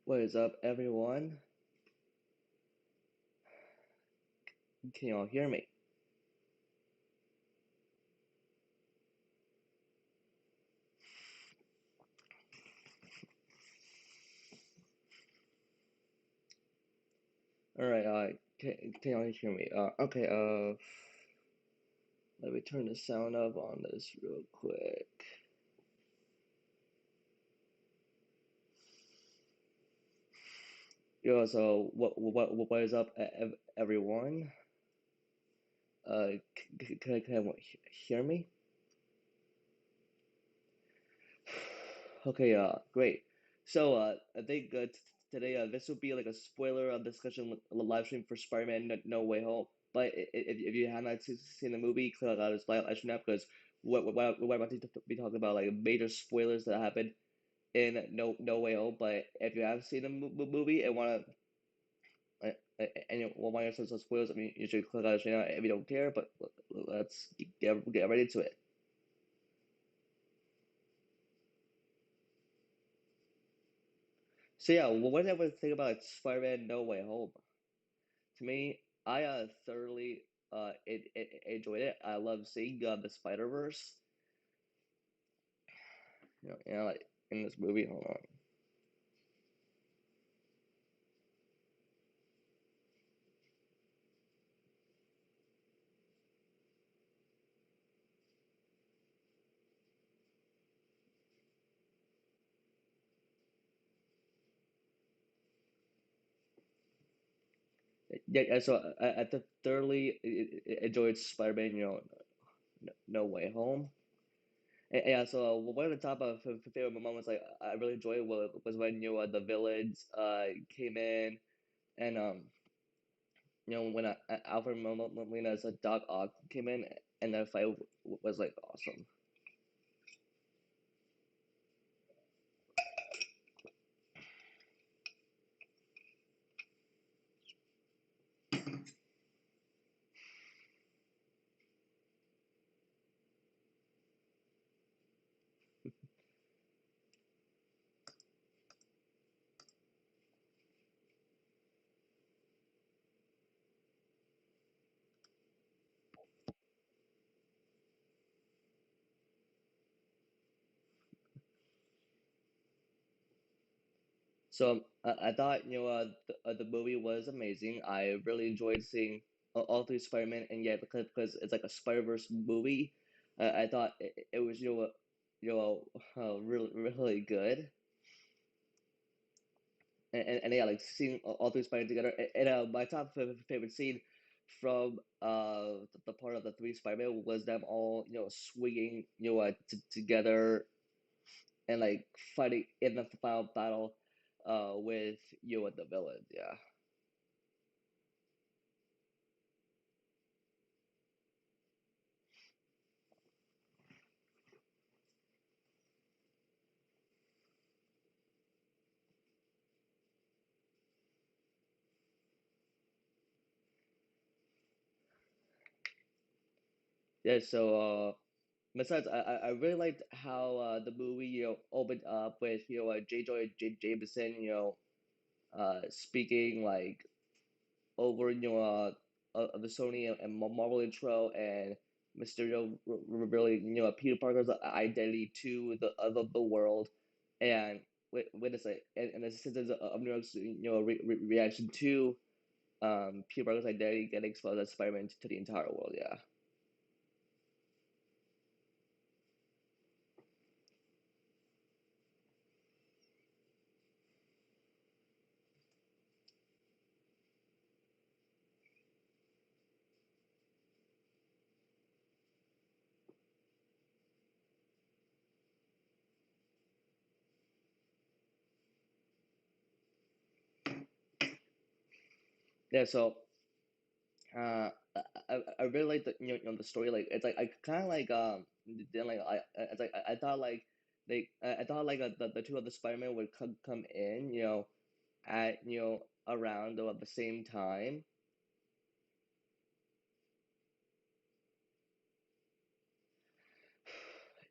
What is up, everyone? Can y'all hear me? All right. Can y'all hear me? Okay. Let me turn the sound up on this real quick. Yo, so what is up, everyone? Can everyone hear me? Okay. Great. So, I think today this will be like a spoiler discussion live stream for Spider-Man No Way Home. But if you have not seen the movie, click out this live stream now because we're about to be talking about like major spoilers that happened in No Way Home. But if you have seen the movie and and you want to some spoilers, I mean, you should click out this right now if you don't care. But let's get right into it. So yeah, what did everyone think about Spider-Man No Way Home? To me, I thoroughly enjoyed it. I love seeing the Spider-Verse. Like in this movie. Hold on. Yeah. So I thoroughly enjoyed Spider-Man. No Way Home. And, yeah. So one of the top of favorite moments I really enjoyed was when the villains came in and when Alfred Molina as a Doc Ock came in and that fight was like awesome. So I thought the movie was amazing. I really enjoyed seeing all three Spider-Man, and yeah, because it's like a Spider-Verse movie, I thought it was really good. And yeah, like seeing all three Spider together. And my top favorite scene from the part of the three Spider-Man was them all swinging together and like fighting in the final battle with and the villain. Yeah. Yeah, so besides, I really liked how the movie opened up with J. Jameson speaking like over the Sony and Marvel intro, and Mysterio revealing Peter Parker's identity to the world, and wait a second, and the citizens of New York's reaction to Peter Parker's identity getting exposed as Spider-Man to the entire world. Yeah. Yeah, so I really like the the story. Like it's like I kind of like then like it's like I thought like I thought like the two of the Spider-Man would come in at around the same time.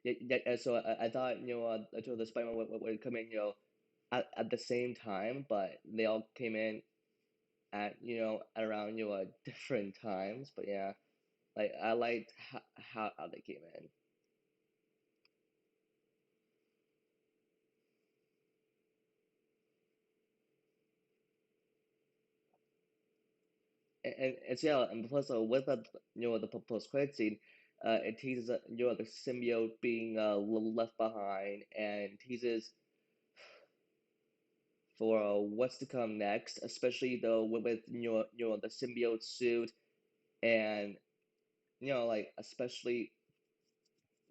Yeah, so I thought the two of the Spider-Man would come in at the same time, but they all came in at at around different times. But yeah, like I liked how they came in. And so, yeah, and plus with the the post credit scene, it teases the symbiote being left behind, and teases for what's to come next, especially though with the symbiote suit, and like especially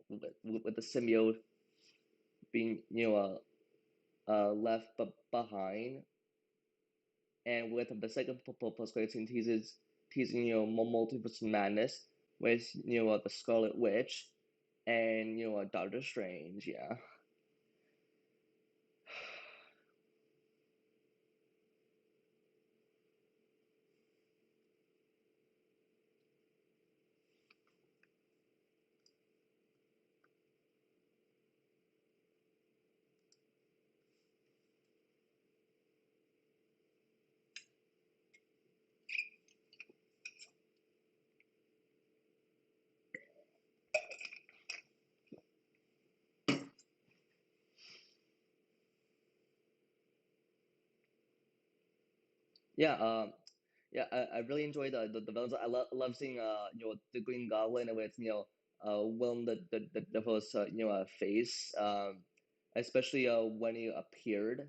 with the symbiote being left behind, and with the second post credit scene teasing multiverse madness with the Scarlet Witch and Doctor Strange. Yeah. Yeah, yeah, I really enjoyed the villains. I love seeing the Green Goblin with Willem the first face, especially when he appeared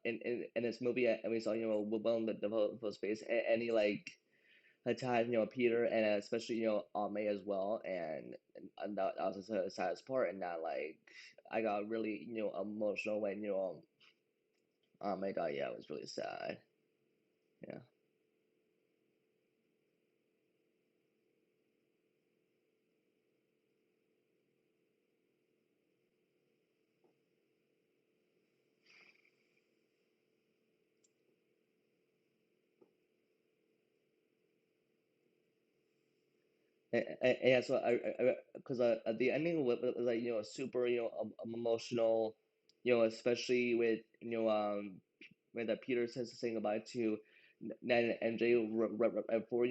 in this movie, and we saw Willem the first face, and he like attacked Peter, and especially May as well, and that was the saddest part, and that like I got really emotional when May died. Yeah, it was really sad. Yeah. And yeah, so because the ending was like super emotional, especially with when that Peter says saying goodbye to Ned and MJ before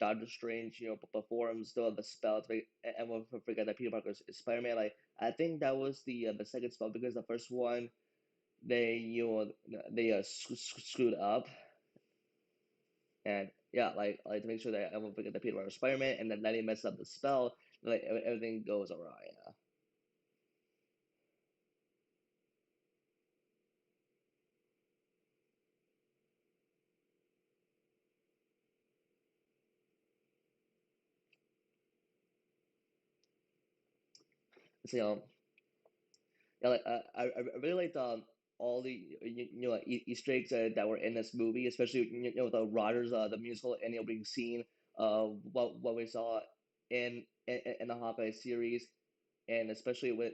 Doctor Strange performs the spell to make everyone forget that Peter Parker is Spider Man. Like I think that was the second spell because the first one they they screwed up, and yeah, like to make sure that everyone forget that Peter Parker is Spider Man, and then he messes up the spell, like everything goes awry. Yeah. So yeah, like I really liked all the Easter eggs that were in this movie, especially the Rogers the musical and the opening scene of what we saw in the Hawkeye series, and especially with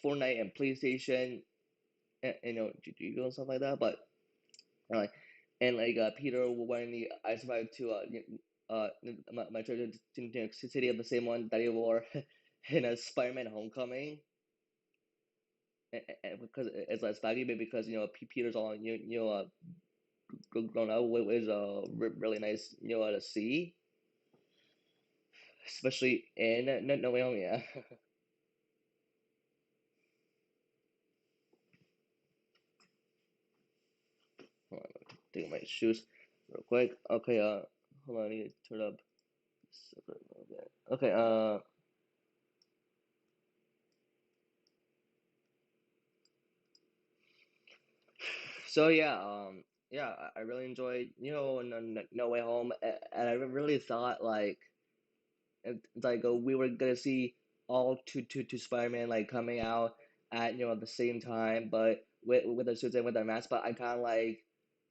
Fortnite and PlayStation and Jigo and stuff like that. But like and like Peter when I survived to my trip to New York City of the same one that he wore in a Spider-Man Homecoming, because it's less valuable because Peter's all grown up, which is really nice to see, especially in No Way Home. Yeah. Hold on, I'm taking my shoes real quick. Okay, hold on, I need to turn up. Okay, so yeah, yeah, I really enjoyed No Way Home, and I really thought like it's like we were gonna see all two Spider-Man like coming out at at the same time, but with their suits and with their masks. But I kind of like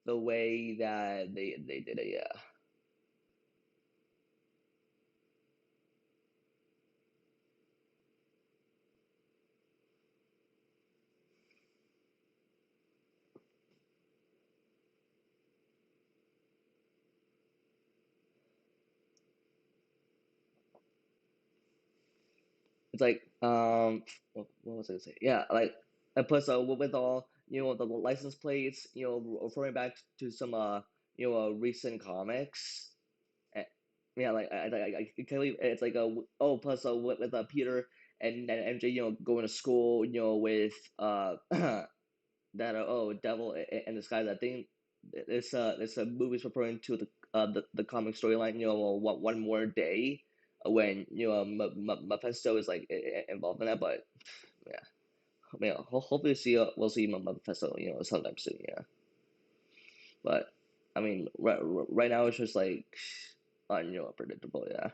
the way that they did it. Yeah, it's like what was I gonna say? Yeah, like and plus with all the license plates, referring back to some recent comics. Eh, Yeah, like I can't believe it's like plus with Peter and MJ, going to school, with that Devil in Disguise. I think this movie's referring to the comic storyline. One more day when Mephisto is like involved in that. But yeah, I mean, hopefully we'll see Mephisto sometime soon. Yeah, but I mean, right now it's just like unpredictable. Yeah.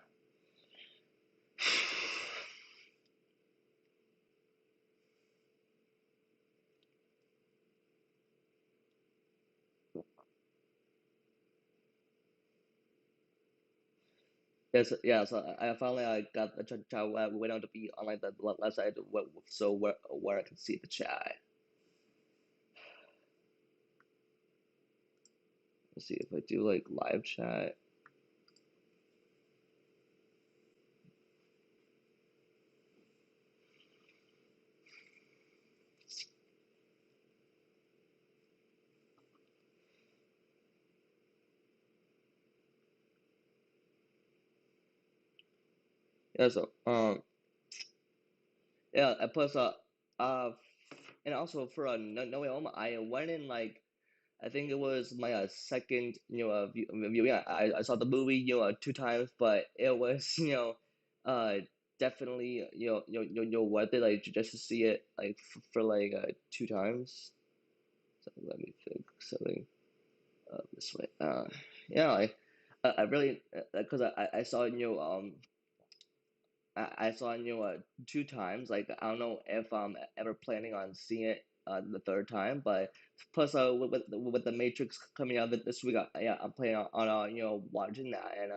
Yes, yeah. So I finally got the chat went on to be on like the left side, so where I can see the chat. Let's see if I do like live chat. Yeah. So yeah. Plus uh, and also for No Way Home, I went in like I think it was my second viewing. I saw the movie two times, but it was definitely worth it like just to see it like for like two times. So let me think something this way. Yeah, I really because I saw I saw two times. Like I don't know if I'm ever planning on seeing it the third time, but plus with the Matrix coming out this week, yeah, I'm planning on watching that, and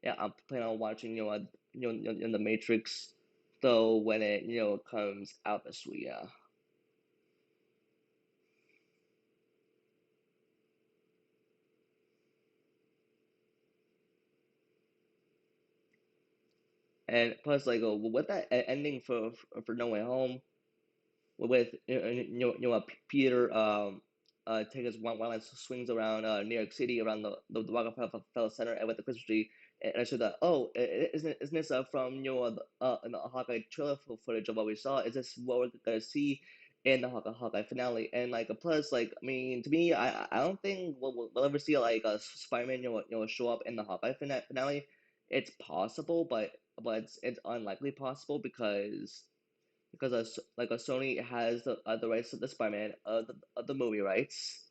yeah, I'm planning on watching in the Matrix though when it comes out this week. Yeah. And plus, like, with that ending for No Way Home, with Peter take his one last swings around New York City around the Rockefeller Center and with the Christmas tree, and I said that isn't this from in the Hawkeye trailer footage of what we saw? Is this what we're gonna see in the Hawkeye finale? And like plus like I mean to me I don't think we'll ever see like a Spider-Man show up in the Hawkeye finale. It's possible, but it's unlikely possible because like a Sony has the rights to the Spider-Man of the movie rights,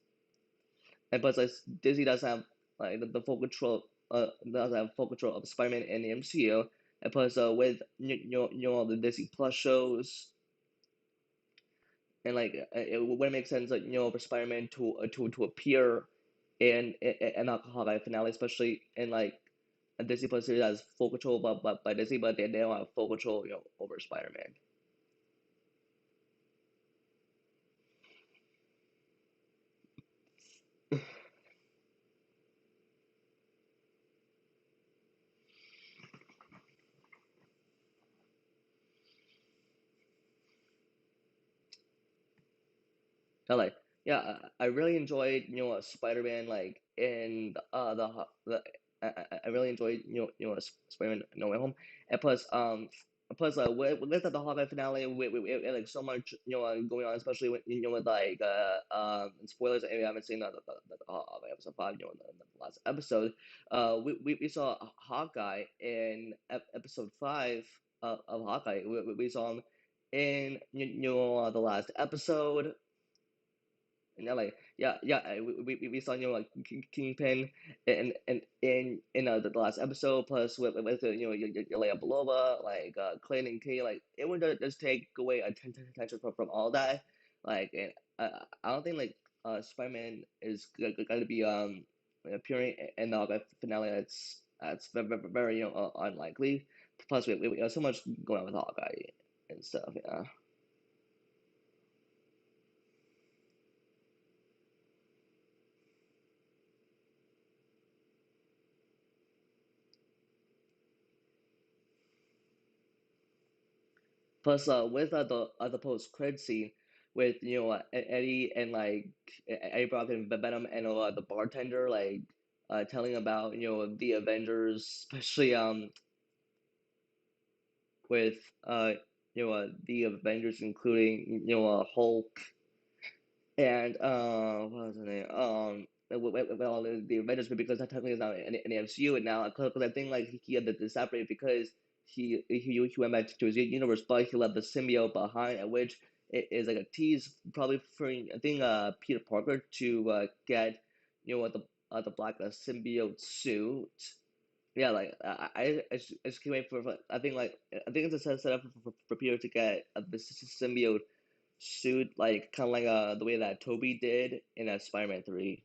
and plus like Disney does have like the full control does have full control of Spider-Man in the MCU, and plus with all the Disney Plus shows, and like it wouldn't make sense like for Spider-Man to appear in the Hawkeye finale, especially in like a Disney Plus series has full control by Disney, but they don't have full control over Spider-Man. I like yeah, I really enjoyed Spider-Man like in I really enjoyed Spider-Man No Way Home, and plus with the Hawkeye finale with like so much going on, especially with with like spoilers if you haven't seen the Hawkeye episode 5 in the last episode, we saw Hawkeye in episode 5 of Hawkeye. We saw him in the last episode. And yeah, like yeah, we saw like Kingpin in the last episode, plus with Yelena Belova, like Clayton and Kay, like it would just take away attention from all that, like and I don't think like Spider-Man is gonna be appearing in the finale. That's very unlikely. Plus we have so much going on with Hawkeye and stuff. Yeah. Plus, with the post credit scene, with Eddie and like Eddie Brock and Venom and the bartender like telling about the Avengers, especially with the Avengers, including Hulk and what was the name well the Avengers, because that technically is not in the MCU and now because I think like he had to separate because he went back to his universe, but he left the symbiote behind, and which is like a tease probably for I think Peter Parker to get the black symbiote suit. Yeah, like I just can't wait for I think like I think it's a setup for Peter to get the symbiote suit, like kind of like the way that Toby did in Spider-Man 3.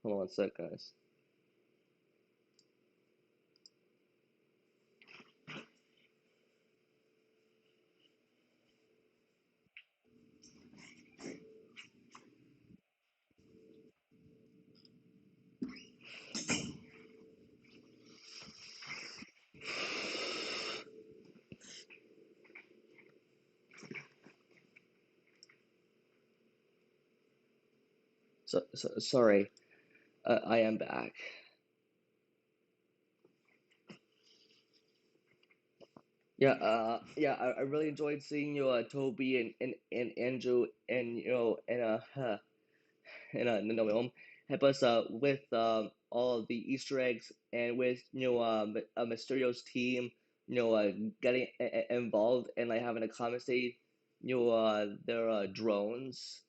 Hold on one sec, guys. Sorry, I am back. Yeah, I really enjoyed seeing Toby and Andrew and No Way Home help us with all of the Easter eggs, and with Mysterio's team, getting involved and like having a conversate their drones,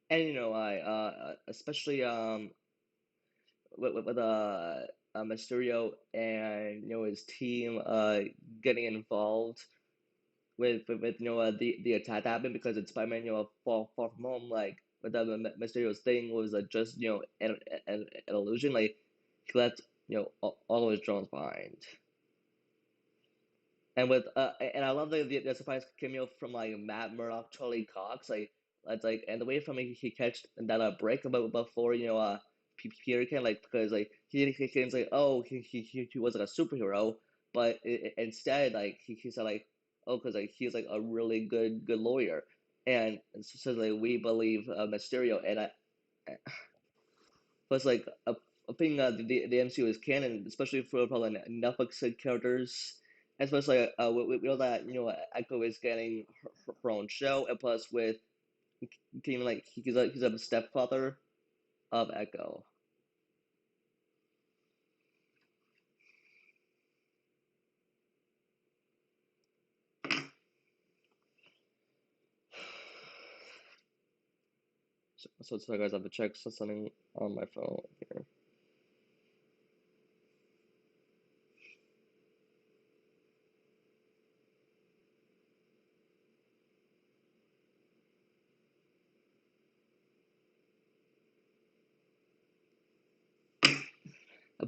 and I especially with Mysterio and his team getting involved with the attack that happened because it's Spider-Man far from home, like with the Mysterio's thing was just an illusion, like he left all of his drones behind. And with and I love the surprise cameo from like Matt Murdock, Charlie Cox, like it's like, and the way from he catch that break about before Peter can, like, because like he claims like, oh, he was like a superhero, but instead like he said like, oh, because like he's like a really good lawyer, and so like we believe Mysterio, and I plus like a thing the MCU is canon, especially for probably Netflix characters. Especially we know that Echo is getting her own show, and plus with Team, like he's a stepfather of Echo. So guys, I have to check something on my phone here.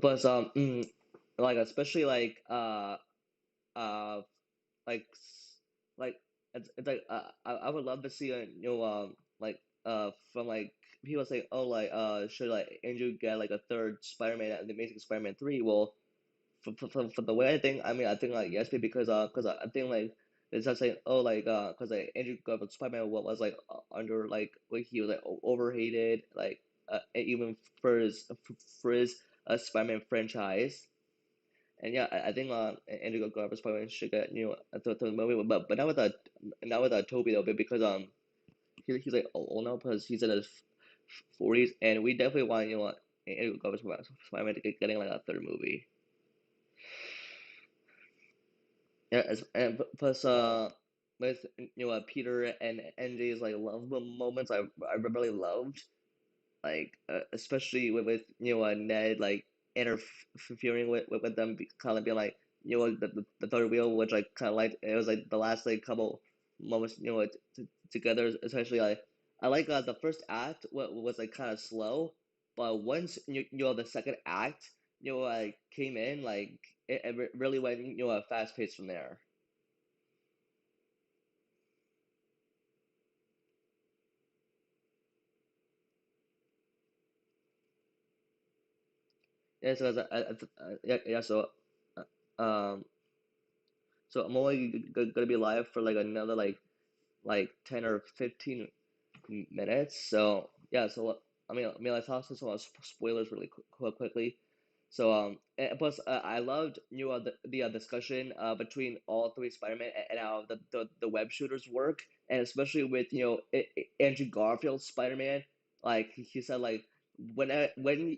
But like especially uh like like it's like I would love to see like from like people say, oh, like should like Andrew get like a third Spider-Man and the Amazing Spider-Man 3. Well, for the way I think, I mean, I think like yes, because I think like it's not saying, oh, like because like Andrew Garfield Spider-Man was like under like he was like overhated, like even for his Spider-Man franchise. And yeah, I think Andrew Garfield Spider-Man should get the movie, but not with Toby though, because he's like old now, because he's in his 40s, and we definitely want Andrew Garfield Spider-Man to getting like a third movie. Yeah, and plus with Peter and NJ's like love moments, I really loved, like especially with Ned like interfering with them, kind of being like the third wheel, which like kind of like it was like the last like couple moments together, especially like I like the first act was like kind of slow, but once the second act like came in, like it really went, fast paced from there. Yeah, so yeah, uh, um, so I'm only gonna be live for like another like 10 or 15 minutes. So yeah, so let's talk some spoilers really quickly. So and plus I loved the discussion between all three Spider-Man and how the web shooters work, and especially with Andrew Garfield's Spider-Man. Like he said, like when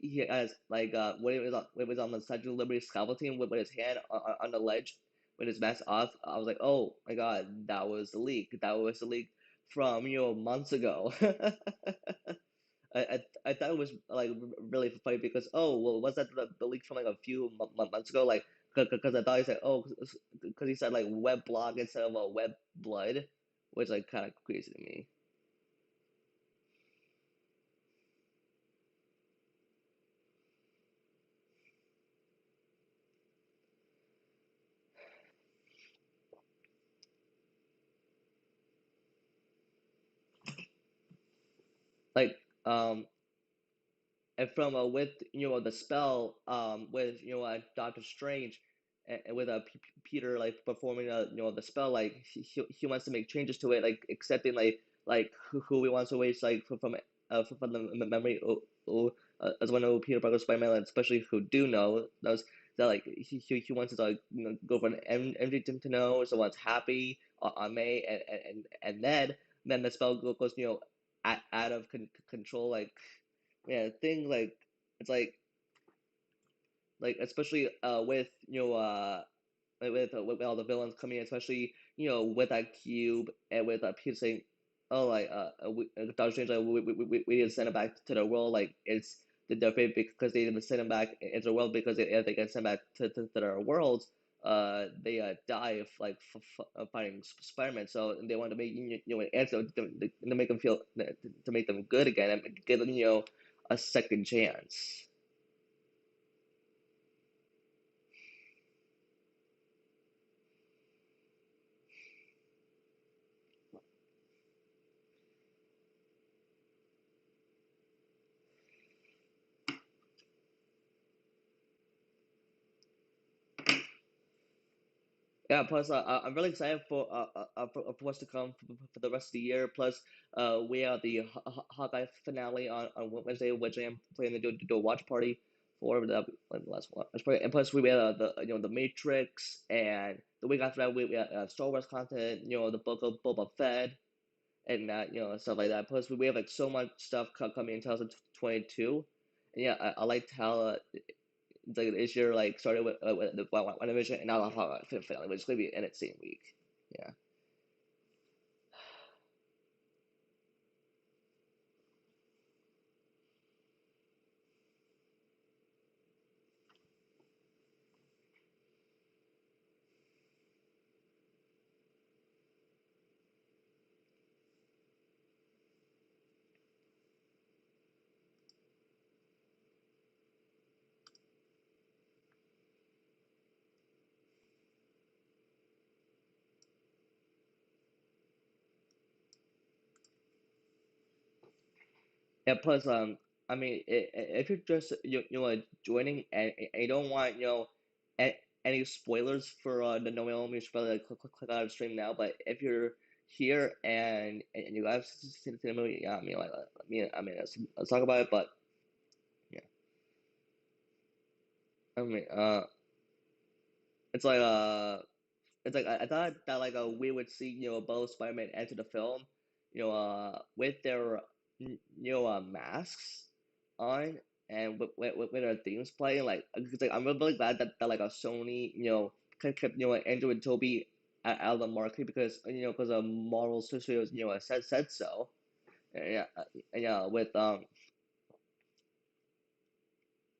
he has like when he was on the Statue of Liberty scaffolding with his hand on the ledge with his mask off, I was like, oh my God, that was the leak. That was the leak from months ago. I thought it was like really funny because oh well, was that the leak from like a few months ago, like because I thought he said oh because he said like web blog instead of a web blood, which like kind of crazy to me. Like and from with the spell with Doctor Strange and with Peter like performing the spell, like he wants to make changes to it, like accepting like who he wants to waste like from the memory as one of Peter Parker's Spider-Man, especially who do know knows that like he wants to like go for an empty to know, so wants happy on May and then the spell goes out of control, like yeah, thing like it's like especially with with all the villains coming in, especially with that cube and with Peter saying, "Oh, like Doctor Strange, like, we need to send him back to the world." Like it's the fate because they didn't send him back into the world because if they get sent back to their world, they die of like fighting Spider-Man. So they want to make an answer to make them feel to make them good again and give them a second chance. Yeah, plus I'm really excited for what's to come for the rest of the year. Plus, we have the Hawkeye finale on Wednesday, which I am planning to do a watch party for the last watch party. And plus, we have the the Matrix, and the week after that we have Star Wars content. The book of Boba Fett and that stuff like that. Plus, we have like so much stuff coming in 2022. And yeah, I liked how like this year like started with the One Division and now the Hawkeye finale, which is gonna be in its same week. Yeah. Yeah. Plus, I mean, if you're just joining and you don't want any spoilers for the No Way Home, you should probably like, click out of stream now. But if you're here and you guys seen the movie, yeah, I mean, like, let's talk about it. But yeah, I mean, it's like it's like I thought that like we would see both Spider-Man enter the film, with their masks on and with their themes playing. Like, 'cause, like I'm really glad that like a Sony kept Andrew and Toby out of the market because because Marvel Studios said so. And, yeah, yeah with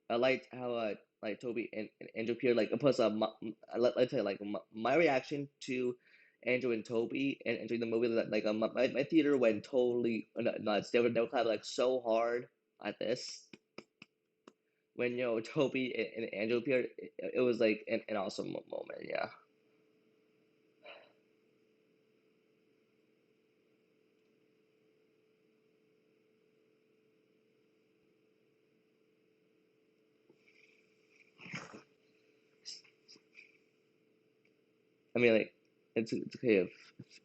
I liked how like Toby and Andrew appeared. Like plus let's say like my reaction to Andrew and Toby and entering the movie, that like my theater went totally nuts. They were clapping like so hard at this. when Toby and Andrew appeared, it was like an awesome moment. Yeah. I mean, like, it's okay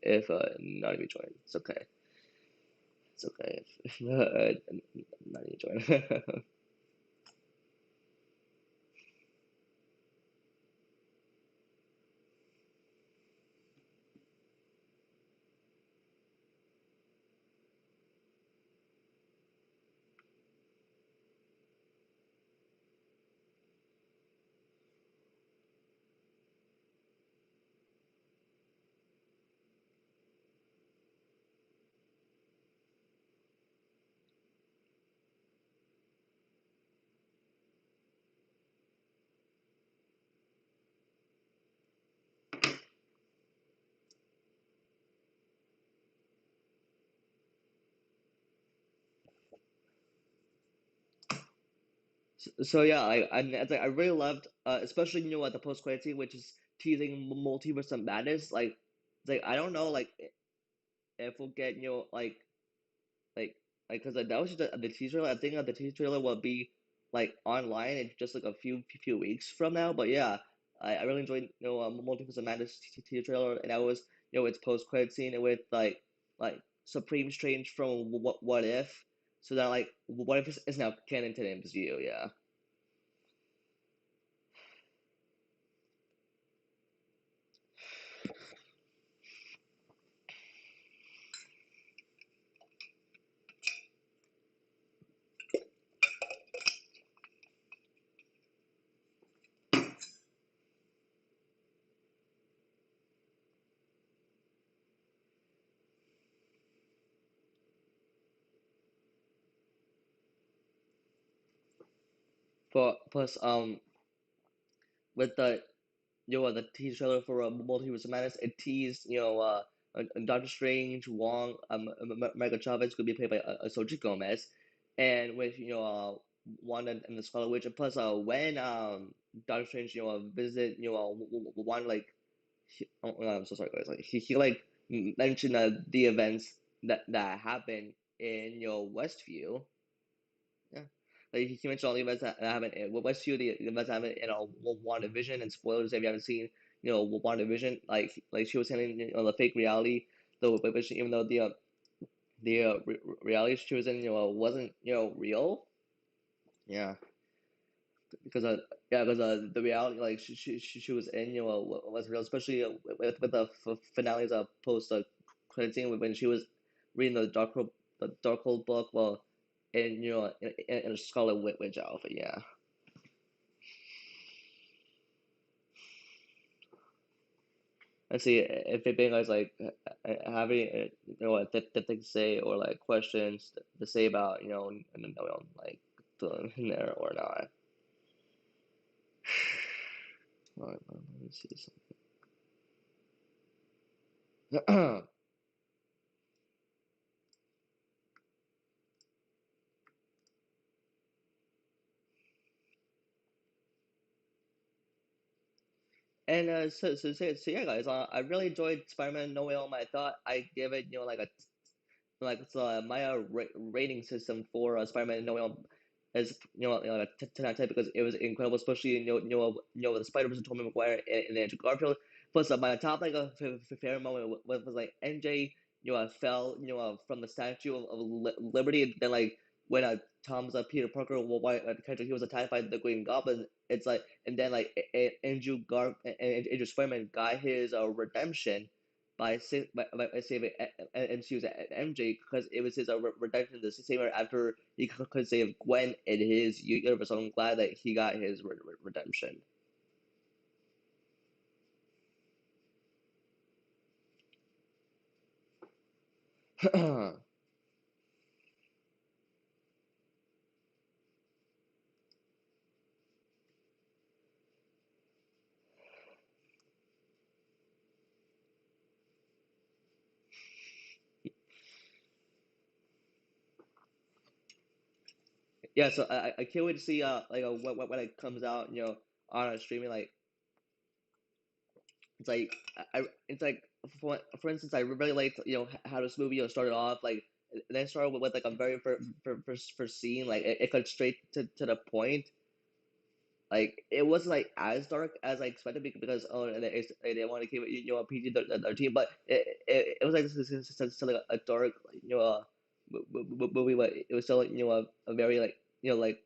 if not even join. It's okay. It's okay if not even join. So yeah, it's like I really loved, especially what the post credit scene, which is teasing multiverse of madness. It's like I don't know, like if we'll get like because that was just the teaser. I think the teaser trailer will be like online in just like a few weeks from now. But yeah, I really enjoyed Multiverse of Madness teaser trailer, and that was its post credit scene with like Supreme Strange from What If. So that like What If is now canon to the MCU. Yeah. For plus with the the teaser trailer for Multiverse of Madness, it teased Doctor Strange, Wong, Michael Chavez could be played by Soji Gomez, and with Wanda and the Scarlet Witch. And plus, when Doctor Strange visit Wanda, like I'm so sorry guys, like he like mentioned the events that happened in Westview. Yeah. Like he mentioned all the events that happened in Westview, the events that happened in WandaVision, and spoilers if you haven't seen, WandaVision, like she was saying, the fake reality, though, but even though the reality she was in, wasn't, real. Yeah. Because because the reality like she was in, was real, especially with the finales post credit scene when she was reading the Darkhold book, well, in in a Scarlet Witch outfit. Yeah. Let's see if it being guys like having what that thing to say or like questions to say about like in there or not. All right, let me see something. And so yeah, guys, I really enjoyed Spider-Man No Way Home. I thought I give it like a like it's my rating system for Spider-Man No Way Home is like a 10 out of 10 because it was incredible, especially the Spider-Verse and Tobey Maguire and Andrew Garfield. Plus, my top like a favorite moment was like MJ fell from the Statue of Liberty, and then like when Tom's Peter Parker, character, he was attacked by the Green Goblin. It's like, and then like Andrew Spider-Man got his redemption by saving MCU's MJ because it was his redemption the same way after he could save Gwen in his universe. So I'm glad that he got his redemption. yeah, so I can't wait to see like when it comes out, on a streaming. Like it's like it's like for instance, I really liked how this movie started off. Like then started with like a very first scene. Like it got straight to the point. Like it wasn't like as dark as I expected because they didn't want to keep it PG 13, but it was like still like a dark movie, but it was still a very like like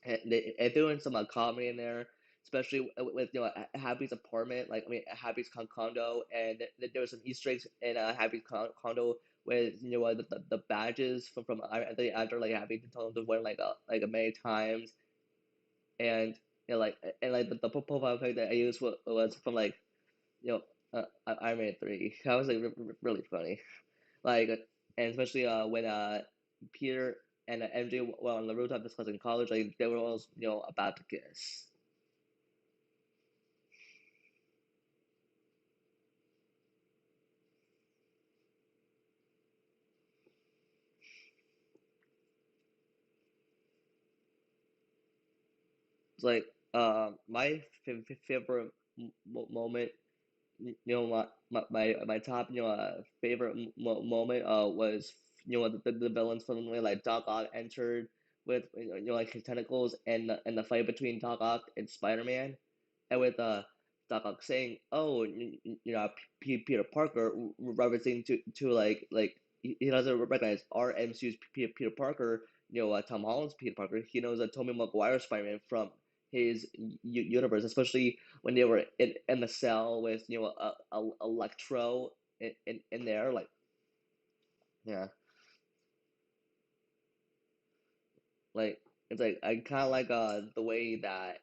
and they threw in some comedy in there, especially with Happy's apartment. Like I mean, Happy's condo, and there was some Easter eggs in Happy's condo with the badges from I think after like Happy told him to wear like a many times, and like the profile pic that I used was from like Iron Man 3. That was like really funny. Like and especially when Peter and MJ were on the rooftop discussing college, like they were all about to kiss. It's like my favorite moment, my top favorite moment was the villains finally like Doc Ock entered with like his tentacles and the fight between Doc Ock and Spider Man, and with Doc Ock saying, "Oh, Peter Parker," referencing to like he doesn't recognize our MCU's Peter Parker, Tom Holland's Peter Parker. He knows that Tobey Maguire Spider Man from his universe, especially when they were in the cell with Electro in there. Like yeah, like it's like I kind of like the way that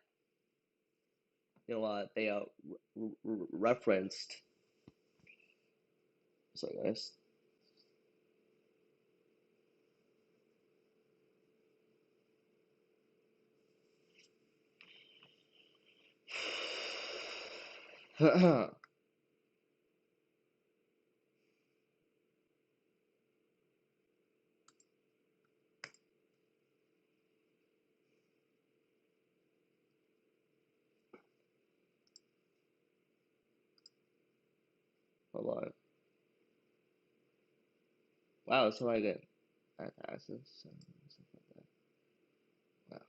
they referenced. So guys. Hold on. Wow, so I get access. Stuff like that. Wow.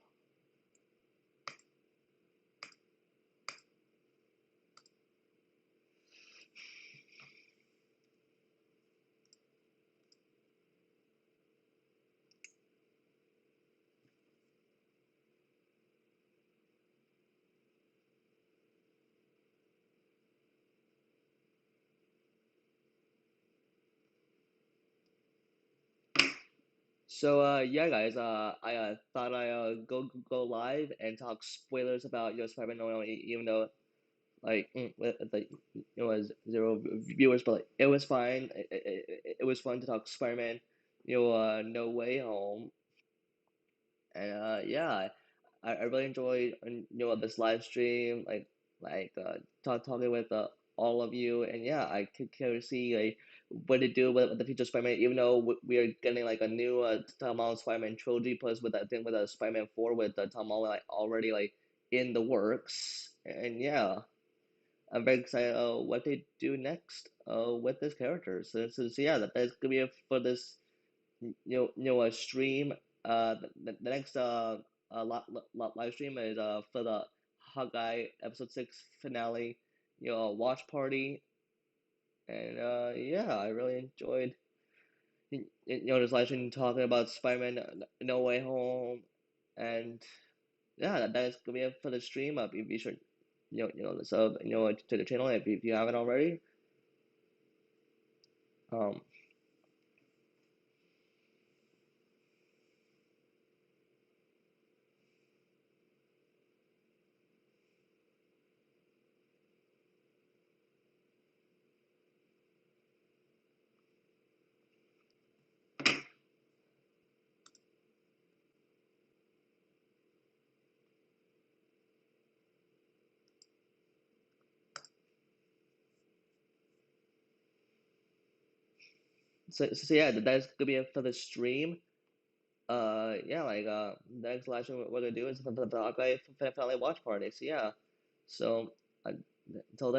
So yeah guys, I thought I go live and talk spoilers about Spider-Man No Way Home, even though like with like it was zero viewers, but like it was fine. It was fun to talk Spider-Man, No Way Home, and yeah, I really enjoyed this live stream, like talking with all of you, and yeah, I could kind of see like what to do with the future Spider-Man, even though we are getting like a new Tom Holland Spider-Man trilogy, plus with I think with a Spider-Man 4 with Tom Holland like already like in the works, and yeah. I'm very excited what they do next with this character. So yeah, that's gonna be it for this stream. The next live stream is for the Hawkeye episode 6 finale, watch party, and yeah, I really enjoyed this live stream talking about Spider-Man No Way Home, and yeah, that's gonna be it for the stream. Be sure sub to the channel if you haven't already. Um, so yeah, that's gonna be it for the stream. yeah, like the next live stream we're gonna do is the Hawkeye Family Watch Party. So yeah, so until then.